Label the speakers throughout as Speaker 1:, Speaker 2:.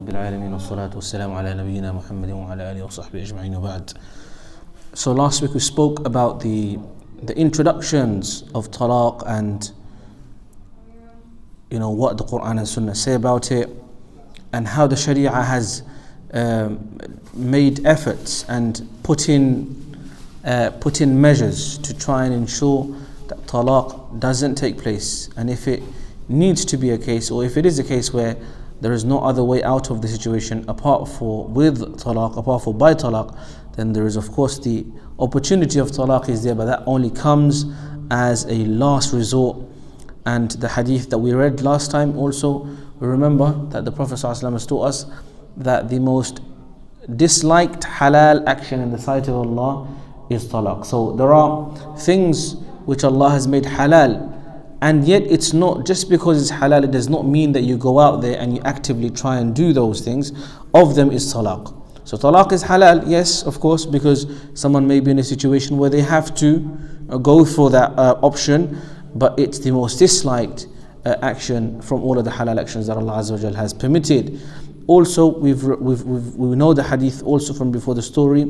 Speaker 1: بالعالمين والصلاة والسلام على نبينا محمد وعلى آله وصحبه أجمعين وبعد. So last week we spoke about the introductions of talaq and what the Quran and Sunnah say about it, and how the Sharia has made efforts and put in measures to try and ensure that talaq doesn't take place. And if it needs to be a case, or if it is a case where there is no other way out of the situation apart from by talaq, then there is of course the opportunity of talaq is there, but that only comes as a last resort. And the hadith that we read last time also, we remember that the Prophet ﷺ has taught us that the most disliked halal action in the sight of Allah is talaq. So there are things which Allah has made halal, and yet it's not just because it's halal, it does not mean that you go out there and you actively try and do those things. Of them is talaq. So talaq is halal, yes, of course, because someone may be in a situation where they have to go for that option, but it's the most disliked action from all of the halal actions that Allah Azza wa Jal has permitted. Also, we know the hadith also from before the story,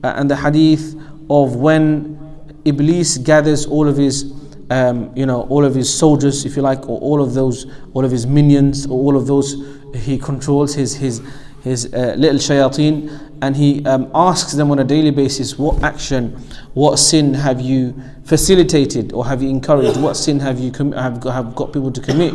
Speaker 1: and the hadith of when Iblis gathers all of his all of his soldiers, if you like, or all of his minions, or all of those he controls, his little shayateen, and he asks them on a daily basis, what action, what sin have you facilitated or have you encouraged? What sin have you have got people to commit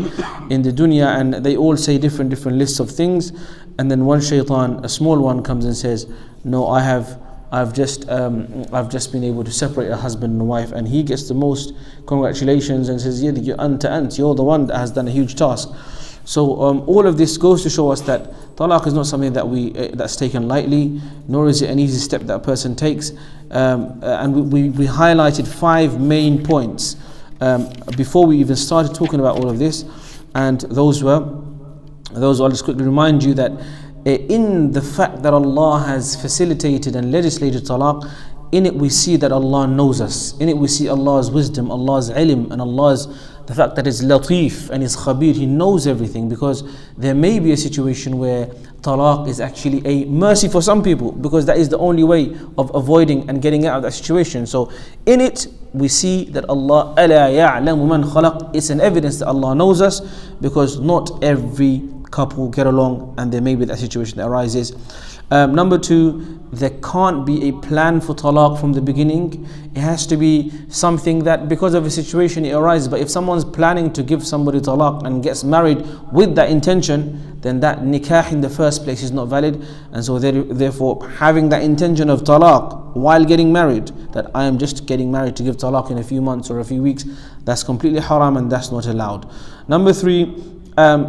Speaker 1: in the dunya? And they all say different lists of things, and then one shaitan, a small one, comes and says, no, I've just been able to separate a husband and a wife. And he gets the most congratulations and says, yeah, you're the one that has done a huge task. So all of this goes to show us that talaq is not something that that's taken lightly, nor is it an easy step that a person takes. And we highlighted 5 main points before we even started talking about all of this, and those I'll just quickly remind you that in the fact that Allah has facilitated and legislated talaq, in it we see that Allah knows us. In it we see Allah's wisdom, Allah's ilm, and the fact that He's latif and He's khabir. He knows everything, because there may be a situation where talaq is actually a mercy for some people, because that is the only way of avoiding and getting out of that situation. So in it we see that Allah أَلَا يَعْلَمُ مَنْ خَلَقَ. It's an evidence that Allah knows us, because not every couple get along, and there may be that situation that arises. Number 2, there can't be a plan for talaq from the beginning. It has to be something that because of a situation it arises. But if someone's planning to give somebody talaq and gets married with that intention, then that nikah in the first place is not valid. And so therefore having that intention of talaq while getting married, that I am just getting married to give talaq in a few months or a few weeks, that's completely haram, and that's not allowed. Number 3,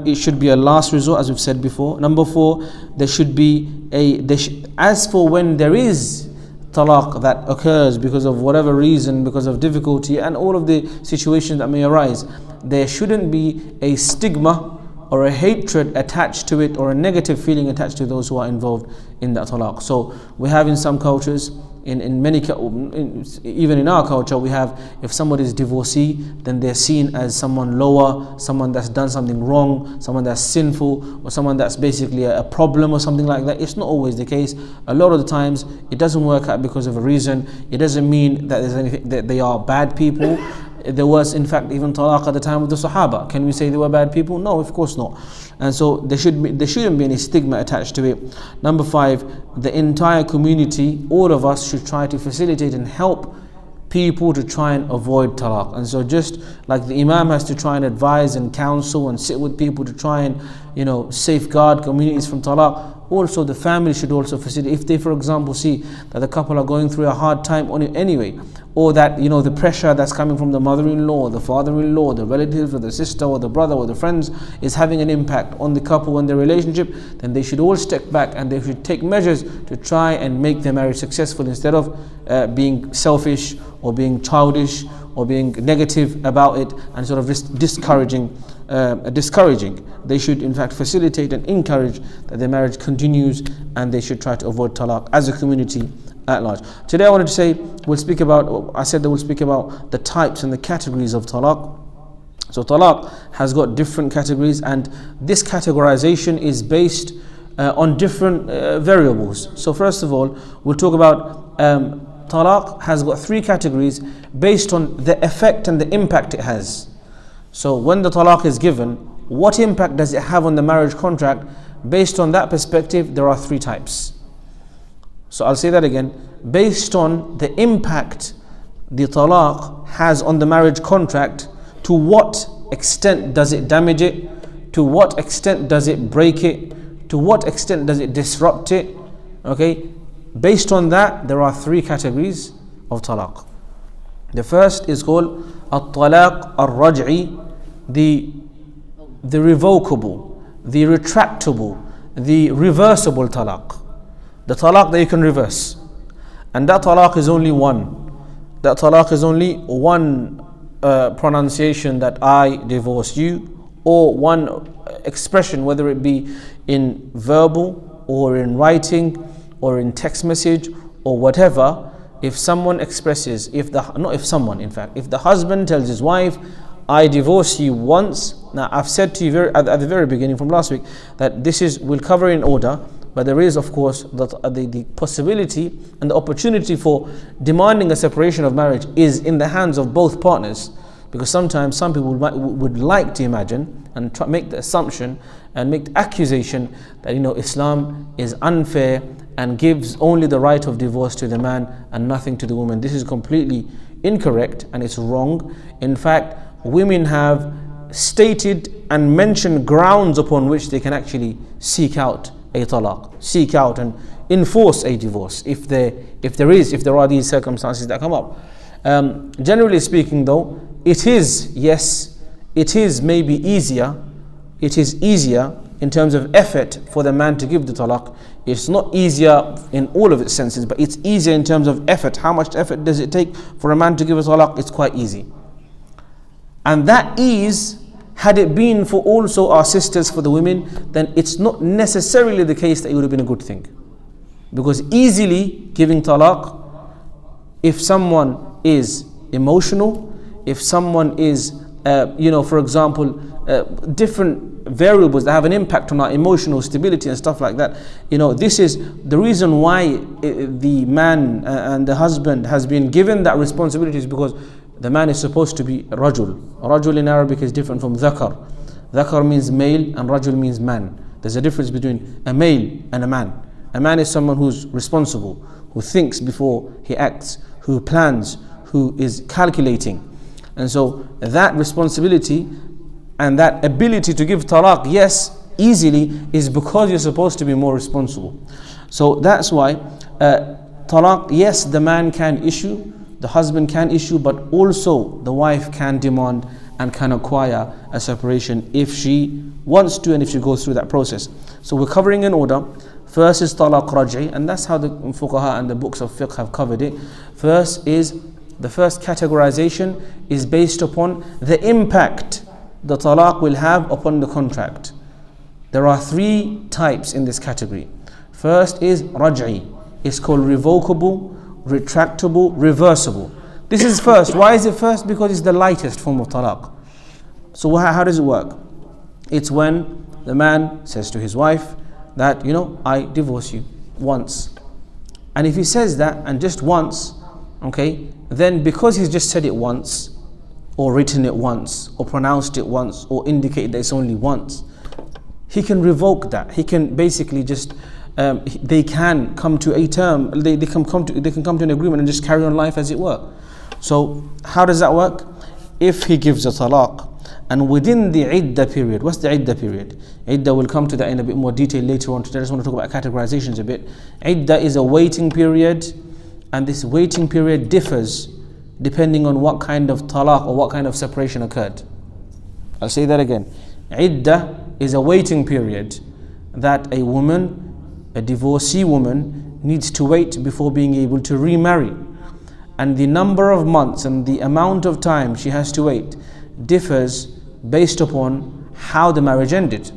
Speaker 1: it should be a last resort, as we've said before. Number 4, there should be as for when there is talaq that occurs because of whatever reason, because of difficulty and all of the situations that may arise, there shouldn't be a stigma or a hatred attached to it, or a negative feeling attached to those who are involved in that talaq. So we have in some cultures, in many, even in our culture, we have, if somebody is divorcee, then they're seen as someone lower, someone that's done something wrong, someone that's sinful, or someone that's basically a problem or something like that. It's not always the case. A lot of the times it doesn't work out because of a reason. It doesn't mean that there's anything, that they are bad people. There was in fact even talaq at the time of the Sahaba. Can we say they were bad people? No, of course not. And so there shouldn't be any stigma attached to it. Number 5, the entire community, all of us, should try to facilitate and help people to try and avoid talaq. And so just like the Imam has to try and advise and counsel and sit with people to try and safeguard communities from talaq, also the family should also facilitate. If they, for example, see that the couple are going through a hard time on it anyway, or that the pressure that's coming from the mother-in-law, the father-in-law, the relatives, or the sister, or the brother, or the friends is having an impact on the couple and their relationship, then they should all step back and they should take measures to try and make their marriage successful, instead of being selfish or being childish or being negative about it and sort of discouraging. They should in fact facilitate and encourage that their marriage continues, and they should try to avoid talaq as a community at large. Today I wanted to say, we'll speak about the types and the categories of talaq. So talaq has got different categories, and this categorization is based on different variables. So first of all, we'll talk about talaq has got three categories based on the effect and the impact it has. So when the talaq is given, what impact does it have on the marriage contract? Based on that perspective, there are three types. So I'll say that again. Based on the impact the talaq has on the marriage contract, to what extent does it damage it? To what extent does it break it? To what extent does it disrupt it? Okay, based on that, there are three categories of talaq. The first is called at-talaq al-raj'i, the revocable, the retractable, the reversible talaq. The talaq that you can reverse. And that talaq is only one. That talaq is only one pronunciation that I divorce you, or one expression, whether it be in verbal or in writing or in text message or whatever. If someone expresses, if the husband tells his wife, I divorce you once. Now I've said to you at the very beginning from last week that we'll cover in order, but there is of course the possibility and the opportunity for demanding a separation of marriage is in the hands of both partners, because sometimes some people would like to imagine and make the assumption and make the accusation that Islam is unfair and gives only the right of divorce to the man and nothing to the woman. This is completely incorrect and it's wrong. In fact, women have stated and mentioned grounds upon which they can actually seek out a talaq, seek out and enforce a divorce if there are these circumstances that come up. Generally speaking though, it is maybe easier. It is easier in terms of effort for the man to give the talaq. It's not easier in all of its senses, but it's easier in terms of effort. How much effort does it take for a man to give a talaq? It's quite easy. And that ease, had it been for also our sisters, for the women, then it's not necessarily the case that it would have been a good thing. Because easily giving talaq, if someone is emotional, if someone is, for example, different variables that have an impact on our emotional stability and stuff like that, this is the reason why the man and the husband has been given that responsibility, is because the man is supposed to be rajul. Rajul in Arabic is different from dhakar. Dhakar means male and rajul means man. There's a difference between a male and a man. A man is someone who's responsible, who thinks before he acts, who plans, who is calculating. And so that responsibility and that ability to give talaq, yes, easily, is because you're supposed to be more responsible. So that's why talaq, yes, the man can issue, the husband can issue, but also the wife can demand and can acquire a separation if she wants to and if she goes through that process. So we're covering in order. First is talaq raj'i, and that's how the fuqaha and the books of fiqh have covered it. The first categorization is based upon the impact the talaq will have upon the contract. There are three types in this category. First is raj'i. It's called revocable, retractable, reversible. This is first. Why is it first? Because it's the lightest form of talaq. So how does it work? It's when the man says to his wife that, I divorce you once. And if he says that and just once, okay, then because he's just said it once, or written it once, or pronounced it once, or indicated that it's only once, he can revoke that. He can basically just they can come to a term, they can come to an agreement and just carry on life as it were. So how does that work? If he gives a talaq and within the iddah period, what's the iddah period? Iddah, will come to that in a bit more detail later on. Today I just want to talk about categorizations a bit. Iddah is a waiting period, and this waiting period differs depending on what kind of talaq or what kind of separation occurred. I'll say that again. Iddah is a waiting period that a woman, a divorcee woman, needs to wait before being able to remarry. And the number of months and the amount of time she has to wait differs based upon how the marriage ended.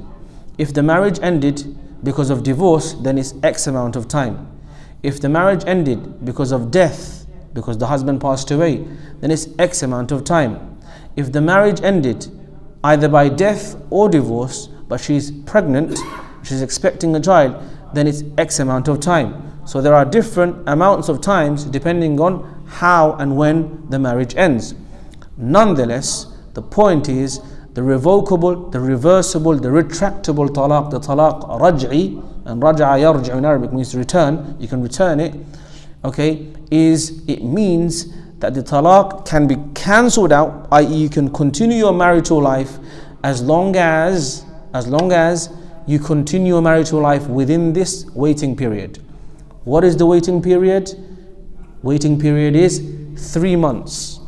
Speaker 1: If the marriage ended because of divorce, then it's X amount of time. If the marriage ended because of death, because the husband passed away, then it's X amount of time. If the marriage ended either by death or divorce, but she's pregnant, she's expecting a child, then it's X amount of time. So there are different amounts of times depending on how and when the marriage ends. Nonetheless, the point is the revocable, the reversible, the retractable talaq, the talaq raj'i, and raja'a yarji' in Arabic means return, you can return it, okay, it means that the talaq can be cancelled out, i.e. you can continue your marital life as long as you continue your marital life within this waiting period. What is the waiting period? Waiting period is 3 months.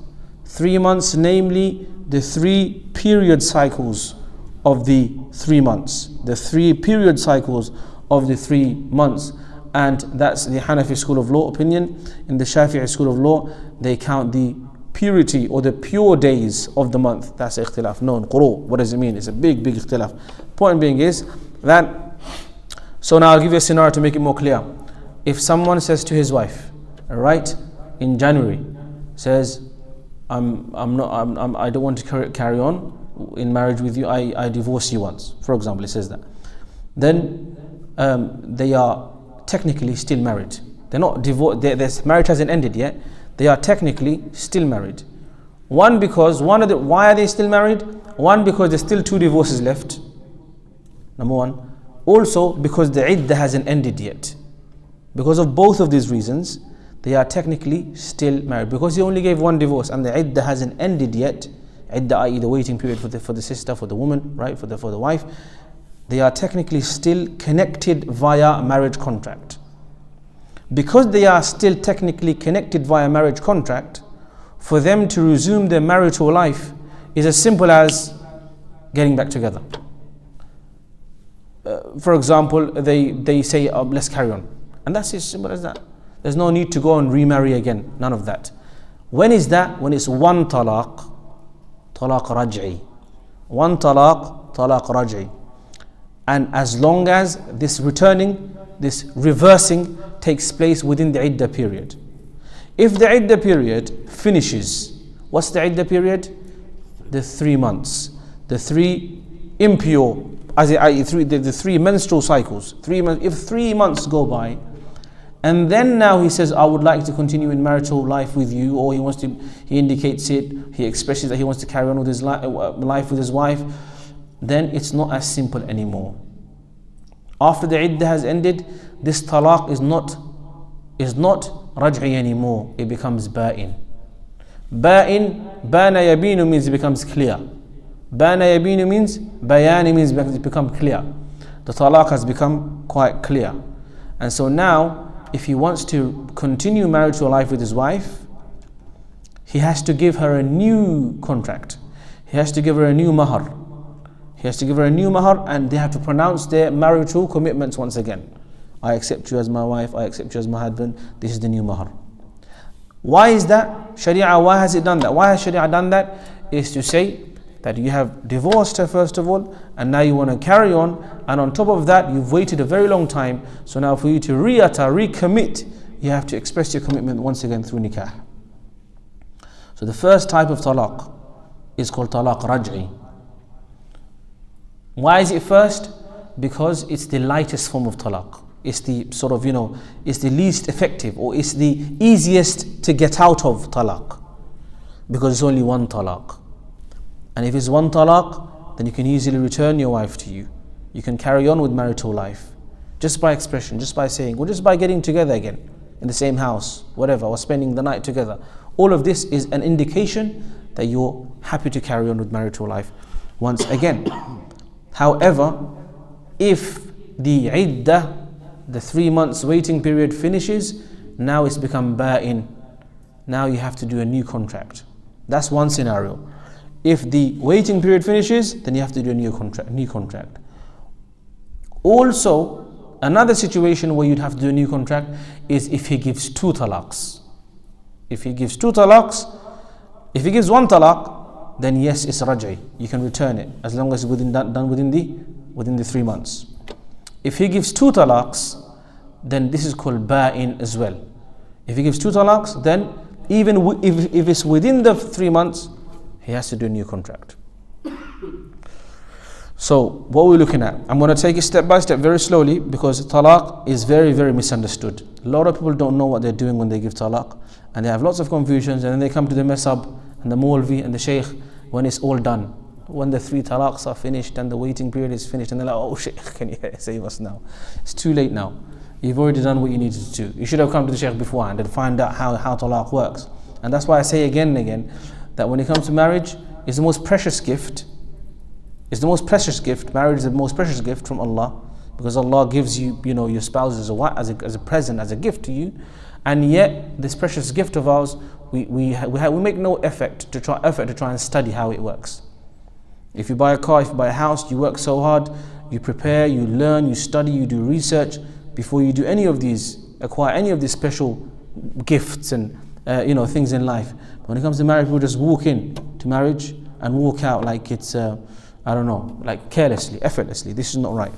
Speaker 1: 3 months, namely the 3 period cycles of the 3 months. The 3 period cycles of the 3 months. And that's the Hanafi school of law opinion. In the Shafi'i school of law, they count the purity or the pure days of the month. That's ikhtilaf. No, quru. What does it mean? It's a big ikhtilaf. Point being is that, so now I'll give you a scenario to make it more clear. If someone says to his wife, right, in January, says, I don't want to carry on in marriage with you, I divorce you once, for example, he says that. Then they are technically still married. They're not divorced, their marriage hasn't ended yet. They are technically still married. Why are they still married? One, because there's still 2 divorces left. Number 1. Also, because the iddah hasn't ended yet. Because of both of these reasons, they are technically still married. Because he only gave 1 divorce and the iddah hasn't ended yet, iddah, i.e. the waiting period for the sister, for the woman, right, for the wife, they are technically still connected via marriage contract. Because they are still technically connected via marriage contract, for them to resume their marital life is as simple as getting back together. For example, they say, let's carry on. And that's as simple as that. There's no need to go and remarry again. None of that. When is that? When it's 1 talaq, talaq raj'i. 1 talaq, talaq raj'i. And as long as this returning, this reversing takes place within the iddah period. If the iddah period finishes, what's the iddah period? The 3 months. The 3 impure, the 3 menstrual cycles. 3 months. If 3 months go by, and then now he says, I would like to continue in marital life with you, or he indicates it, he expresses that he wants to carry on with his life with his wife, then it's not as simple anymore. After the iddah has ended, this talaq is not raj'i anymore. It becomes Baa'in. Baa'in, bana yabinu means it becomes clear. Bana yabinu means, bayani means it becomes clear. The talaq has become quite clear. And so now, if he wants to continue marital life with his wife, he has to give her a new contract. He has to give her a new mahar. He has to give her a new mahar, and they have to pronounce their marital commitments once again. I accept you as my wife, I accept you as my husband, this is the new mahar. Why is that? Sharia, why has it done that? Why has Sharia done that? Is to say that you have divorced her first of all, and now you want to carry on, and on top of that, you've waited a very long time, so now for you to recommit, you have to express your commitment once again through nikah. So the first type of talaq is called talaq raj'i. Why is it first? Because it's the lightest form of talaq. It's the sort of, it's the least effective, or it's the easiest to get out of talaq. Because it's only 1 talaq. And if it's 1 talaq, then you can easily return your wife to you. You can carry on with marital life. Just by expression, just by saying, or just by getting together again in the same house, whatever, or spending the night together. All of this is an indication that you're happy to carry on with marital life once again. However, if the iddah, the 3 months waiting period finishes, now it's become Baa'in. Now you have to do a new contract. That's one scenario. If the waiting period finishes, then you have to do a new contract. Also, another situation where you'd have to do a new contract is if he gives 2 talaqs. If he gives 2 talaqs, if he gives 1 talaq, then yes, it's raj'i. You can return it as long as it's done within the 3 months. If he gives 2 talaqs, then this is called Baa'in as well. If he gives 2 talaqs, then even if it's within the 3 months, he has to do a new contract. So what we're looking at, I'm going to take it step by step very slowly, because talaq is very, very misunderstood. A lot of people don't know what they're doing when they give talaq, and they have lots of confusions, and then they come to the masab and the Maulvi and the Shaykh when it's all done. When the 3 talaqs are finished and the waiting period is finished, and they're like, oh Shaykh, can you save us now? It's too late now. You've already done what you needed to do. You should have come to the Shaykh beforehand and find out how talaq works. And that's why I say again and again that when it comes to marriage, it's the most precious gift. It's the most precious gift. Marriage is the most precious gift from Allah, because Allah gives you, your spouse as a present, as a gift to you. And yet, this precious gift of ours, we make no effort to try and study how it works. If you buy a car, if you buy a house, you work so hard, you prepare, you learn, you study, you do research before you do acquire any of these special gifts and things in life. But when it comes to marriage, people just walk in to marriage and walk out like it's like carelessly, effortlessly. This is not right.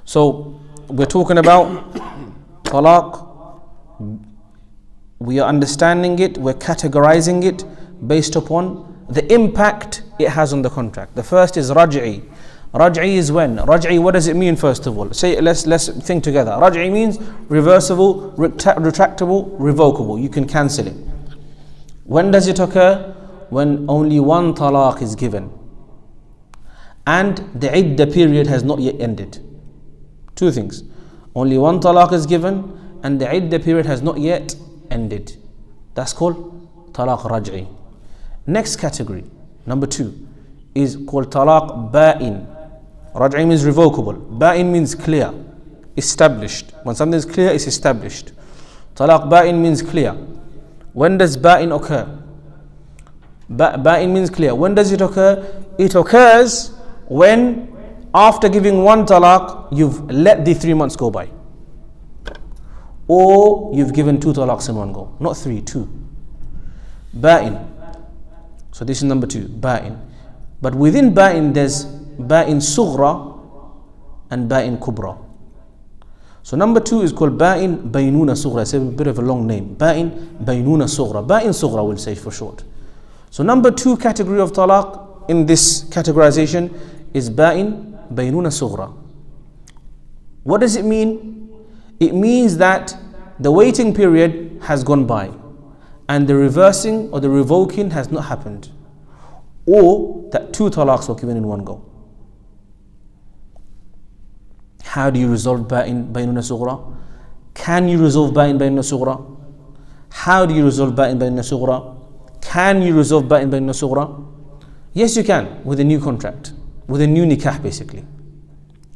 Speaker 1: So we're talking about talaq. We are understanding it, we're categorizing it based upon the impact it has on the contract. The first is Raj'ee. Raj'ee is when? Raj'ee, what does it mean first of all? Let's think together. Raj'ee means reversible, retractable, revocable. You can cancel it. When does it occur? When only 1 talaq is given and the iddah period has not yet ended. 2 things. Only 1 talaq is given and the iddah period has not yet ended. That's called talaq raj'i. Next category, number 2, is called talaq ba'in. Raj'i means revocable. Ba'in means clear, established. When something is clear, it's established. Talaq ba'in means clear. When does ba'in occur? Ba'in means clear. When does it occur? It occurs when, after giving 1 talaq, you've let the 3 months go by. Or you've given 2 talaqs in one go. Not 3, 2. Ba'in. So this is number 2, ba'in. But within ba'in, there's ba'in sughra and ba'in kubra. So number 2 is called ba'in baynuna sughra. It's a bit of a long name. Ba'in baynuna sughra. Ba'in sughra we'll say for short. So number 2 category of talaq in this categorization is ba'in baynuna sughra. What does it mean? It means that the waiting period has gone by and the reversing or the revoking has not happened, or that 2 talaqs were given in one go. How do you resolve ba'in baynuna sughra? Can you resolve ba'in baynuna sughra? How do you resolve ba'in baynuna sughra? Can you resolve ba'in baynuna sughra? Yes, you can, with a new contract, with a new nikah basically.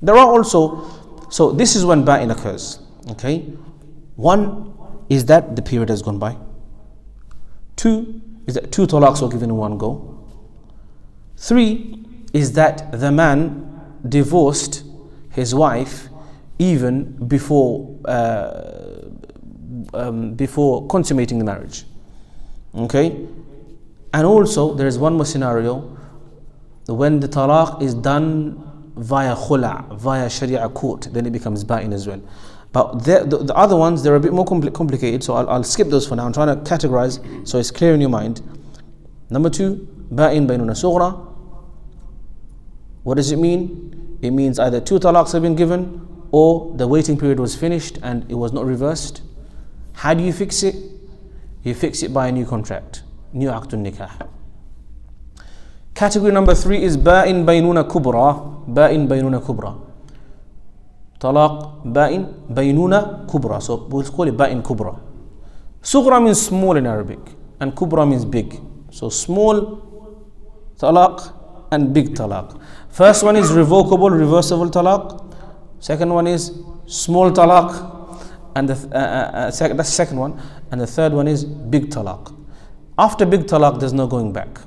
Speaker 1: There are also, so this is when ba'in occurs. Okay, 1 is that the period has gone by. 2 is that 2 talaqs were given in one go. 3 is that the man divorced his wife even before consummating the marriage. Okay, and also there is one more scenario when the talaq is done via khula', via sharia court, then it becomes ba'in as well. But the other ones, they're a bit more complicated, so I'll skip those for now. I'm trying to categorize so it's clear in your mind. Number 2, ba'in baynuna sughra. What does it mean? It means either 2 talaqs have been given or the waiting period was finished and it was not reversed. How do you fix it? You fix it by a new contract, new aqdun nikah. Category number 3 is ba'in baynuna kubra. Ba'in baynuna kubra. Talaq ba'in baynuna kubra. So we'll call it ba'in kubra. Sughra means small in Arabic and kubra means big. So small talaq and big talaq. First one is revocable, reversible talaq. Second one is small talaq, and that's the second one. And the third one is big talaq. After big talaq, there's no going back.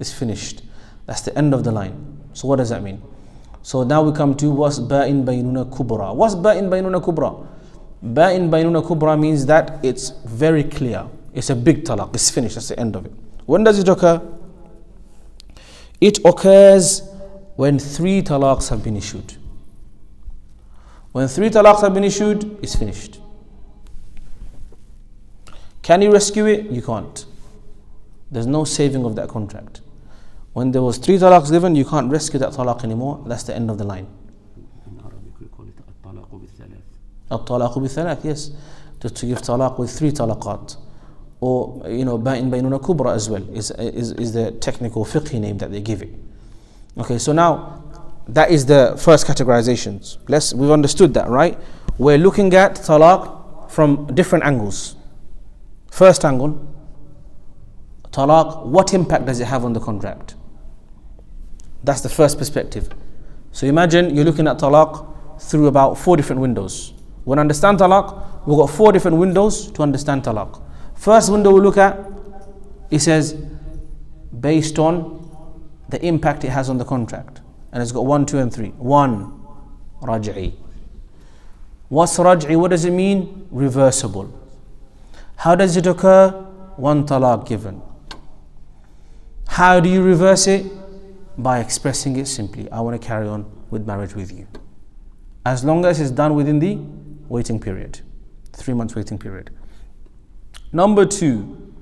Speaker 1: It's finished. That's the end of the line. So what does that mean? So now we come to what's ba'in baynuna kubra. What's ba'in baynuna kubra? Ba'in baynuna kubra means that it's very clear. It's a big talaq. It's finished. That's the end of it. When does it occur? It occurs when 3 talaqs have been issued. When 3 talaqs have been issued, it's finished. Can you rescue it? You can't. There's no saving of that contract. When there was 3 talaqs given, you can't rescue that talaq anymore. That's the end of the line.
Speaker 2: In Arabic we call it الطلاق بالثلاث.
Speaker 1: الطلاق بالثلاث, yes. To give talaq with 3 talaqat. Or, Baa'in bainuna kubra as well is the technical fiqh name that they give it. Okay, so now that is the first categorizations. We've understood that, right? We're looking at talaq from different angles. First angle, talaq, what impact does it have on the contract? That's the first perspective. So imagine you're looking at talaq through about 4 different windows. When we understand talaq, we've got 4 different windows to understand talaq. First window we look at, it says based on the impact it has on the contract. And it's got 1, 2 and 3. 1, Raj'ee. What's Raj'ee? What does it mean? Reversible. How does it occur? 1 talaq given. How do you reverse it? By expressing it simply. I want to carry on with marriage with you. As long as it's done within the waiting period. 3 months waiting period. Number 2,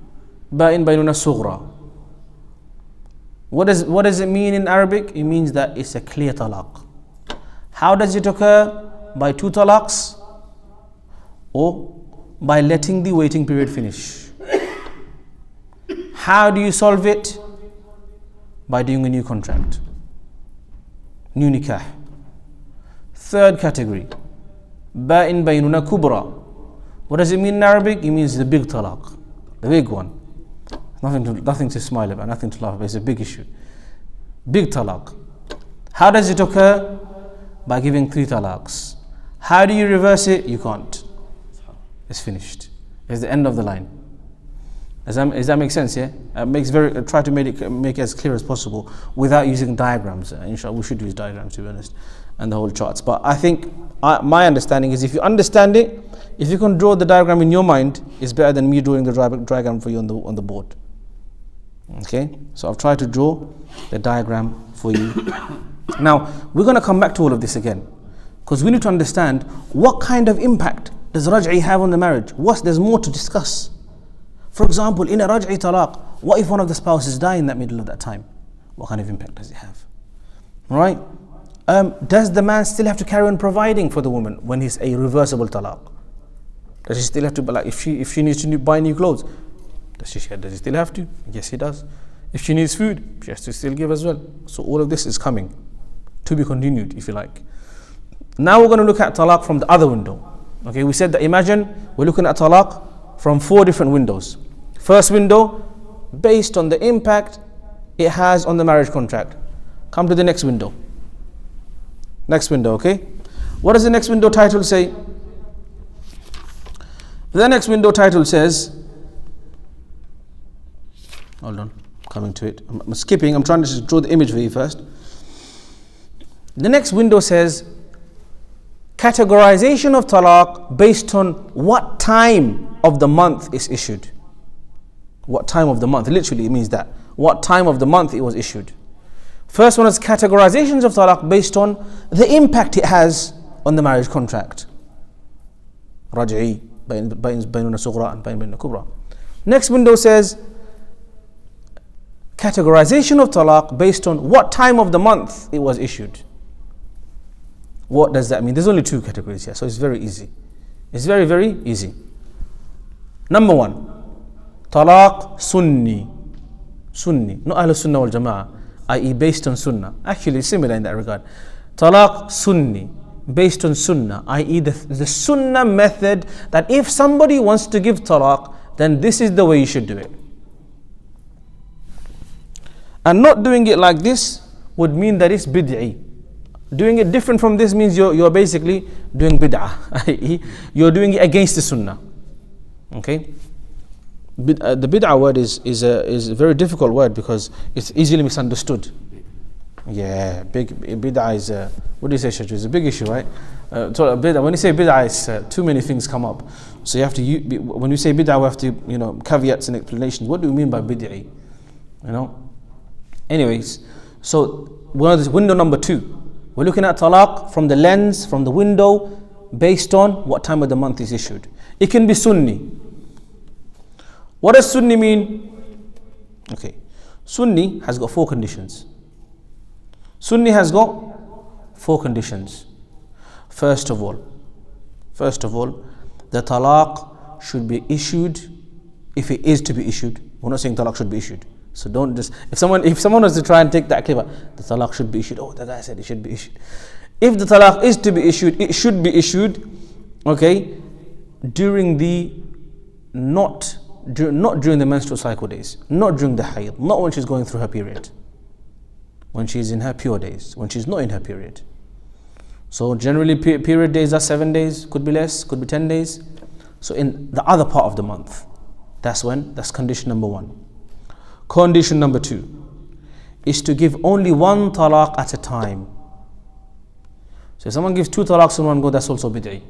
Speaker 1: Baa'in bainuna sughra. What does it mean in Arabic? It means that it's a clear talaq. How does it occur? By 2 talaqs or by letting the waiting period finish. How do you solve it? By doing a new contract. New nikah. Third category, Baa'in bainuna kubra. What does it mean in Arabic? It means the big talaq, the big one. Nothing to smile about, nothing to laugh about. It's a big issue. Big talaq. How does it occur? By giving 3 talaqs. How do you reverse it? You can't. It's finished. It's the end of the line. Does that make sense? Yeah. Try to make it as clear as possible without using diagrams. Inshallah, we should use diagrams to be honest, and the whole charts. But I think my understanding is if you understand it, if you can draw the diagram in your mind, it's better than me drawing the diagram for you on the board. Okay. So I've tried to draw the diagram for you. Now we're going to come back to all of this again, because we need to understand what kind of impact does Raj'ee have on the marriage. There's more to discuss. For example, in a Raj'ee talaq, what if one of the spouses die in that middle of that time? What kind of impact does it have? Right? Does the man still have to carry on providing for the woman when he's a reversible talaq? Does he still have to, like, if she needs to buy new clothes, does he still have to? Yes, he does. If she needs food, she has to still give as well. So all of this is coming to be continued, if you like. Now we're going to look at talaq from the other window. Okay, we said that imagine we're looking at talaq from 4 different windows. First window, based on the impact it has on the marriage contract. Come to the next window. Next window, okay? What does the next window title say? The next window title says, hold on, coming to it. I'm skipping, I'm trying to just draw the image for you first. The next window says, categorization of talaq based on what time of the month is issued. What time of the month? Literally it means that. What time of the month it was issued. First one is categorizations of talaq based on the impact it has on the marriage contract. Raj'ee, bainuna sughra and bainuna kubra. Next window says categorization of talaq based on what time of the month it was issued. What does that mean? There's only 2 categories here, so it's very easy. It's very, very easy. Number 1, talaq Sunni. Sunni, not Ahl Sunnah wal Jama'ah, i.e. based on Sunnah. Actually, similar in that regard. Talaq Sunni, based on Sunnah, i.e. the Sunnah method that if somebody wants to give talaq, then this is the way you should do it. And not doing it like this would mean that it's bid'i. Doing it different from this means you're basically doing bid'ah, i.e. you're doing it against the Sunnah. Okay? The bid'ah word is a very difficult word because it's easily misunderstood. Yeah, bid'ah is what do you say, Shaykh? It's a big issue, right? When you say bid'ah, it's too many things come up. So you have to when you say bid'ah, we have to caveats and explanations. What do you mean by bid'ah? Anyways, so window number 2. We're looking at talaq from the lens, from the window, based on what time of the month is issued. It can be Sunni. What does Sunni mean? Okay, Sunni has got 4 conditions. Sunni has got 4 conditions. First of all, the talaq should be issued if it is to be issued. We're not saying talaq should be issued. So don't just, if someone was to try and take that clip, the talaq should be issued. Oh, the guy said it should be issued. If the talaq is to be issued, it should be issued, okay, during the, not during the menstrual cycle days, not during the hayd, not when she's going through her period, when she's in her pure days, when she's not in her period. So generally period days are 7 days, could be less, could be 10 days. So in the other part of the month, that's condition number 1. Condition number 2 is to give only 1 talaq at a time. So if someone gives 2 talaqs in one go, that's also bid'ah.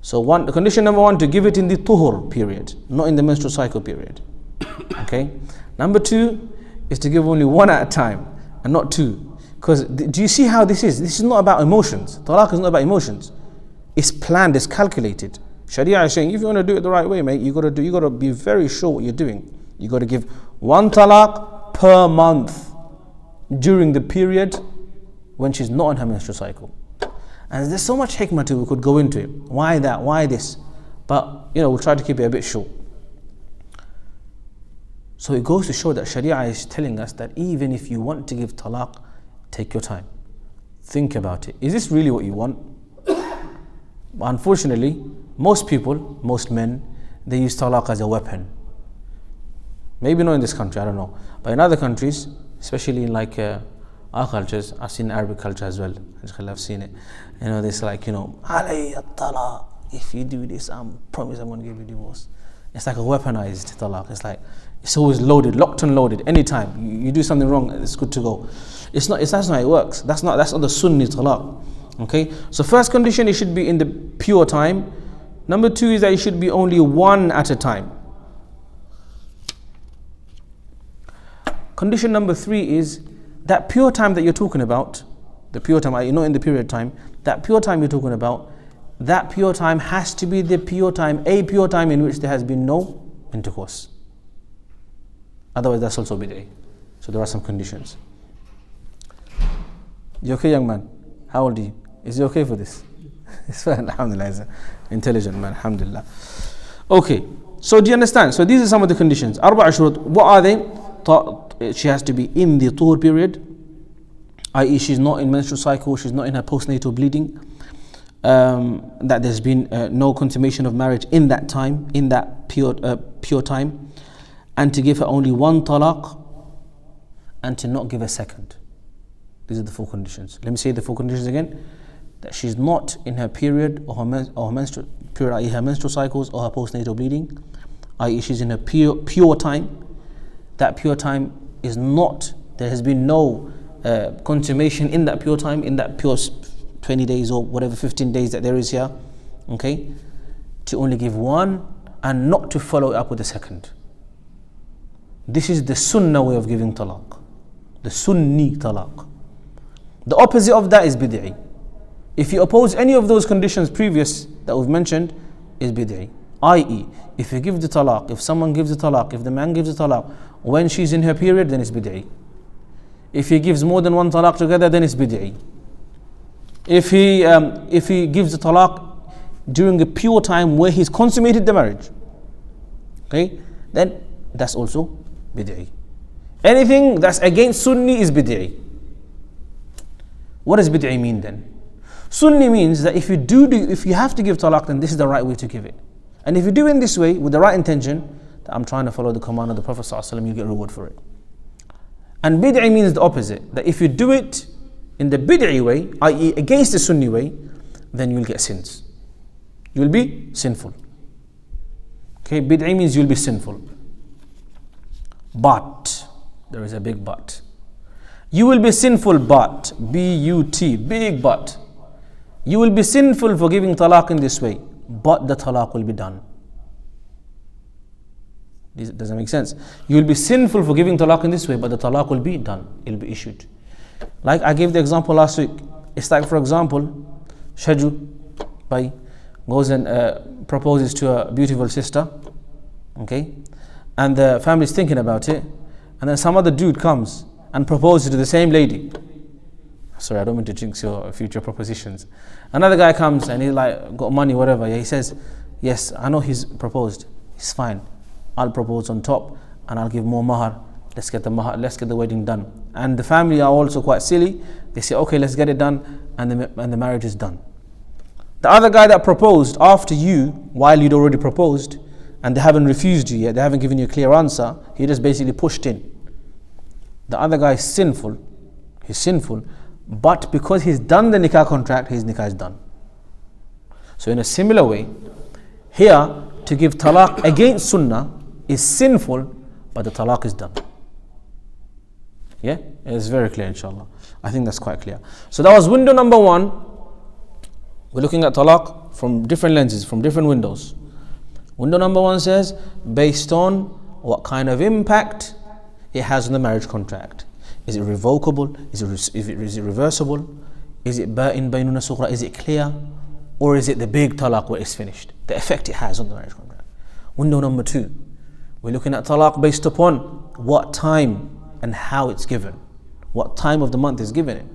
Speaker 1: So condition number 1, to give it in the tuhur period, not in the menstrual cycle period. Okay. Number 2 is to give only 1 at a time and not 2. Because do you see how this is? This is not about emotions. Talaq is not about emotions. It's planned, it's calculated. Sharia is saying if you want to do it the right way, mate, you got to be very sure what you're doing. You got to give 1 talaq per month during the period when she's not on her menstrual cycle. And there's so much hikmah to we could go into it. Why that? Why this? But we'll try to keep it a bit short. So it goes to show that Sharia is telling us that even if you want to give talaq, take your time. Think about it. Is this really what you want? Unfortunately, most people, most men, they use talaq as a weapon. Maybe not in this country, I don't know. But in other countries, especially in like our cultures, I've seen Arabic culture as well. I've seen it. This like, alayya talaq. If you do this, I promise I'm going to give you divorce. It's like a weaponized talaq. It's like, it's always loaded, locked and loaded. Anytime you do something wrong, it's good to go. That's not how it works. That's not the Sunni talaq. Okay. So first condition, it should be in the pure time. Number 2 is that it should be only 1 at a time. Condition number 3 is that pure time that you're talking about, the pure time, not in the period time, that pure time you're talking about, that pure time has to be the pure time, a pure time in which there has been no intercourse. Otherwise, that's also bid'ah. So there are some conditions. You okay, young man? How old are you? Is he okay for this? It's fine, alhamdulillah. He's an intelligent man, alhamdulillah. Okay, so do you understand? So these are some of the conditions. Arba'a shurut. What are they? She has to be in the tuhur period, i.e. she's not in menstrual cycle, she's not in her postnatal bleeding, that there's been no consummation of marriage in that time, in that pure time, and to give her only 1 talaq, and to not give a second. These are the 4 conditions. Let me say the 4 conditions again. That she's not in her period or her menstrual period, i.e. her menstrual cycles or her postnatal bleeding, i.e. she's in a pure time. That pure time is not, there has been no consummation in that pure time, in that pure 20 days or whatever 15 days that there is here. Okay, to only give 1 and not to follow it up with a second. This is the sunnah way of giving talaq, the Sunni talaq. The opposite of that is bid'ah. If you oppose any of those conditions previous that we've mentioned, is bid'ah. I.e., if you give the talaq, if someone gives the talaq, if the man gives the talaq when she's in her period, then it's bid'ah. If he gives more than 1 talaq together, then it's bid'ah. If he gives the talaq during a pure time where he's consummated the marriage, okay, then that's also bid'ah. Anything that's against Sunni is bid'ah. What does bid'ah mean then? Sunni means that if you have to give talaq, then this is the right way to give it. And if you do it in this way with the right intention, that I'm trying to follow the command of the Prophet ﷺ, you get reward for it. And bid'ah means the opposite, that if you do it in the bid'ah way, i.e. against the Sunni way, then you'll get sins. You'll be sinful. Okay, bid'ah means you'll be sinful. But, there is a big but. You will be sinful but, B-U-T, big but. You will be sinful for giving talaq in this way, but the talaq will be done. Does that make sense? You will be sinful for giving talaq in this way, but the talaq will be done. It will be issued. Like I gave the example last week. It's like, for example, Shaju goes and proposes to a beautiful sister. Okay? and the family's thinking about it, and then some other dude comes and proposes to the same lady. Sorry, I don't mean to jinx your future propositions. Another guy comes and he's like, got money, whatever. Yeah, he says, yes, I know he's proposed. It's fine. I'll propose on top and I'll give more mahar. Let's get the wedding done. And the family are also quite silly. They say, okay, let's get it done, and the marriage is done. The other guy that proposed after you, while you'd already proposed, and they haven't refused you yet, they haven't given you a clear answer, he just basically pushed in. The other guy is sinful. He's sinful. But because he's done the nikah contract, his nikah is done. So in a similar way, here, to give talaq against sunnah is sinful, but the talaq is done. Yeah? It's very clear, inshallah. I think that's quite clear. So that was window number 1. We're looking at talaq from different lenses, from different windows. Window number 1 says, based on what kind of impact it has on the marriage contract. Is it revocable? Is it reversible? Is it Baa'in, baynuna sughra? Is it clear? Or is it the big talaq where it's finished? The effect it has on the marriage contract. Window number 2, we're looking at talaq based upon what time and how it's given. What time of the month is given it.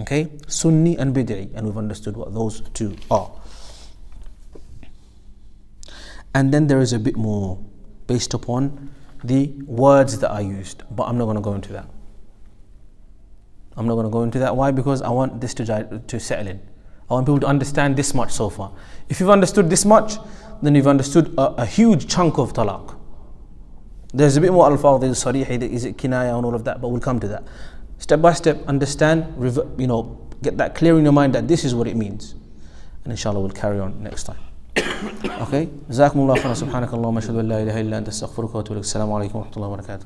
Speaker 1: Okay? Sunni and Bid'ah. And we've understood what those two are. And then there is a bit more based upon the words that are used. But I'm not going to go into that. Why? Because I want this to settle in. I want people to understand this much so far. If you've understood this much, then you've understood a huge chunk of talaq. There's a bit more alfaz, there's sarih, is it kinaya and all of that, but we'll come to that. Step by step, understand, get that clear in your mind that this is what it means. And inshallah we'll carry on next time. Okay? Jazakumullah khairan, subhanakallahumma ashhadu an la ilaha illa anta astaghfiruka wa atubu ilaik. Assalamu alaikum wa rahmatullahi wa barakatuh.